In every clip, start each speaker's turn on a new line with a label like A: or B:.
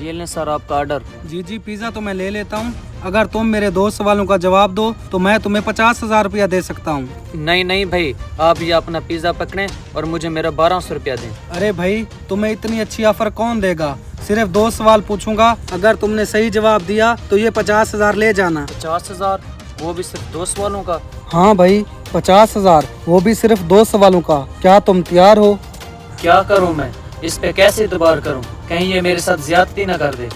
A: ये लें सर आपका ऑर्डर।
B: जी जी, पिज़्ज़ा तो मैं ले लेता हूँ। अगर तुम मेरे 2 सवालों का जवाब दो तो मैं तुम्हें 50,000 रुपया दे सकता हूँ।
A: नहीं नहीं भाई, आप ये अपना पिज़्ज़ा पकड़ें और मुझे मेरा 1200 रुपया दें।
B: अरे भाई, तुम्हें इतनी अच्छी ऑफर कौन देगा? सिर्फ 2 सवाल पूछूंगा, अगर तुमने सही जवाब दिया तो ये 50,000 ले जाना।
A: 50,000? वो भी सिर्फ 2 सवालों का?
B: हाँ भाई, 50,000, वो भी सिर्फ 2 सवालों का। क्या तुम तैयार हो?
A: क्या करूं मैं? इस पे कैसे एतबार करूं? कहीं ये मेरे साथ ज्यादती ना कर दे।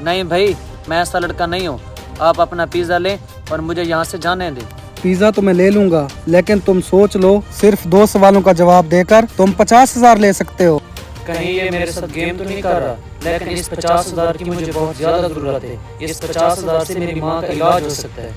A: नहीं भाई, मैं ऐसा लड़का नहीं हूँ। आप अपना पिज़्ज़ा लें और मुझे यहाँ से जाने दें।
B: पिज़्ज़ा तो मैं ले लूंगा, लेकिन तुम सोच लो, सिर्फ 2 सवालों का जवाब देकर तुम 50,000 ले सकते हो।
A: कहीं ये मेरे साथ गेम तो नहीं कर रहा? लेकिन इस 50,000 की मुझे बहुत ज्यादा जरूरत है। इस 50,000 से मेरी माँ का इलाज हो सकता है।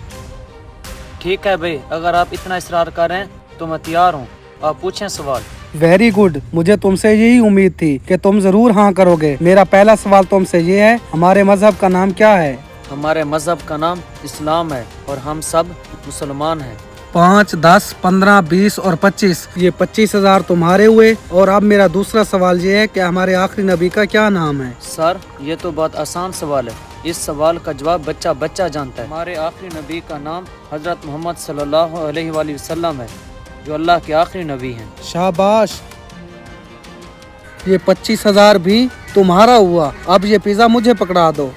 A: ठीक है भाई, अगर आप इतना इसरार कर रहे हैं तो मैं तैयार हूँ। आप पूछें सवाल।
B: वेरी गुड, मुझे तुमसे यही उम्मीद थी कि तुम जरूर हाँ करोगे। मेरा पहला सवाल तुमसे ये है, हमारे मजहब का नाम क्या है?
A: हमारे मजहब का नाम इस्लाम है और हम सब मुसलमान हैं।
B: 5, 10, 15, 20 और 25, ये 25,000 तुम्हारे हुए। और अब मेरा दूसरा सवाल ये है कि हमारे आखिरी नबी का क्या नाम है?
A: सर, ये तो बहुत आसान सवाल है। इस सवाल का जवाब बच्चा बच्चा जानता है। हमारे आखिरी नबी का नाम हजरत मोहम्मद सल्लल्लाहु अलैहि वसल्लम है, जो अल्लाह के आखिरी नबी हैं।
B: शाबाश, ये 25,000 भी तुम्हारा हुआ। अब ये पिज़्ज़ा मुझे पकड़ा दो।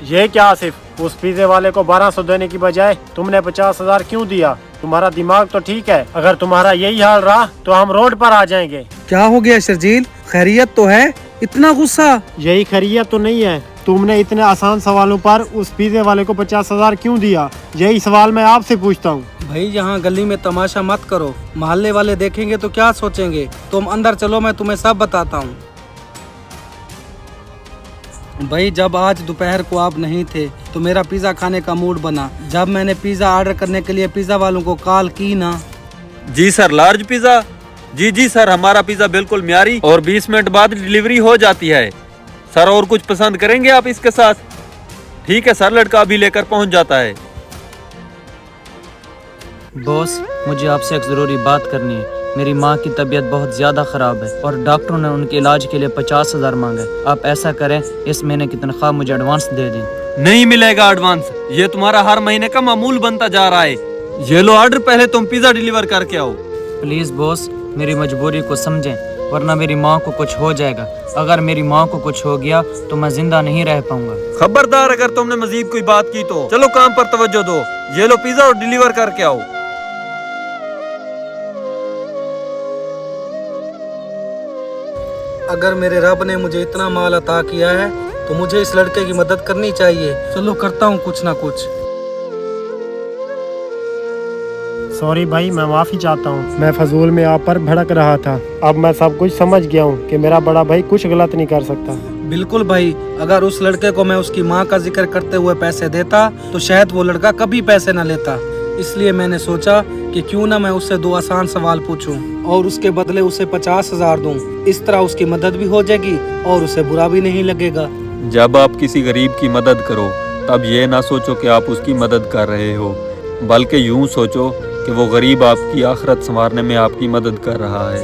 C: ये क्या आसिफ, उस पिज़्ज़े वाले को 1200 देने की बजाय तुमने 50,000 क्यों दिया? तुम्हारा दिमाग तो ठीक है। अगर तुम्हारा यही हाल रहा तो हम रोड पर आ जाएंगे।
B: क्या हो गया शर्जील, खैरियत तो है? इतना गुस्सा?
C: यही खैरियत तो नहीं है। तुमने इतने आसान सवालों पर उस पिज़्ज़े वाले को 50,000 क्यों दिया? यही सवाल मैं आपसे पूछता हूँ।
B: भाई, यहाँ गली में तमाशा मत करो, मोहल्ले वाले देखेंगे तो क्या सोचेंगे। तुम अंदर चलो, मैं तुम्हें सब बताता हूँ। भाई, जब आज दोपहर को आप नहीं थे तो मेरा पिज़्ज़ा खाने का मूड बना। जब मैंने पिज़्ज़ा ऑर्डर करने के लिए पिज़्ज़ा वालों को कॉल की ना।
D: जी सर, लार्ज पिज़्ज़ा। जी सर, हमारा पिज़्ज़ा बिल्कुल म्यारी और 20 मिनट बाद डिलीवरी हो जाती है। सर, और कुछ पसंद करेंगे आप इसके साथ? ठीक है सर, लड़का अभी लेकर पहुंच जाता है।
A: बॉस, मुझे आपसे एक ज़रूरी बात करनी है। मेरी माँ की तबीयत बहुत ज़्यादा ख़राब है और डॉक्टरों ने उनके इलाज के लिए 50,000 मांगा है। आप ऐसा करें, इस महीने की तनख्वाह मुझे एडवांस दे दें।
D: नहीं मिलेगा एडवांस, ये तुम्हारा हर महीने का मामूल बनता जा रहा है। ये लो ऑर्डर, पहले तुम पिज़्ज़ा डिलीवर करके आओ।
A: प्लीज़ बॉस, मेरी मजबूरी को समझें, वरना मेरी माँ को कुछ हो जाएगा। अगर मेरी माँ को कुछ हो गया तो मैं जिंदा नहीं रह पाऊंगा।
D: खबरदार, अगर तुमने मजीद कोई बात की तो चलो काम पर तवज्जो दो। ये लो पिज़्ज़ा और डिलीवर करके आओ।
B: अगर मेरे रब ने मुझे इतना माल अता किया है तो मुझे इस लड़के की मदद करनी चाहिए। चलो करता हूँ कुछ ना कुछ।
C: सॉरी भाई, मैं माफ़ी चाहता हूँ। मैं फजूल में आप पर भड़क रहा था। अब मैं सब कुछ समझ गया हूँ कि मेरा बड़ा भाई कुछ गलत नहीं कर सकता।
B: बिल्कुल भाई, अगर उस लड़के को मैं उसकी माँ का जिक्र करते हुए पैसे देता तो शायद वो लड़का कभी पैसे न लेता। इसलिए मैंने सोचा कि क्यों ना मैं उससे 2 आसान सवाल पूछूं और उसके बदले उसे 50,000 दूं। इस तरह उसकी मदद भी हो जाएगी और उसे बुरा भी नहीं लगेगा।
D: जब आप किसी गरीब की मदद करो तब ये ना सोचो कि आप उसकी मदद कर रहे हो, बल्कि यूं सोचो कि वो गरीब आपकी आखिरत संवारने में आपकी मदद कर रहा है।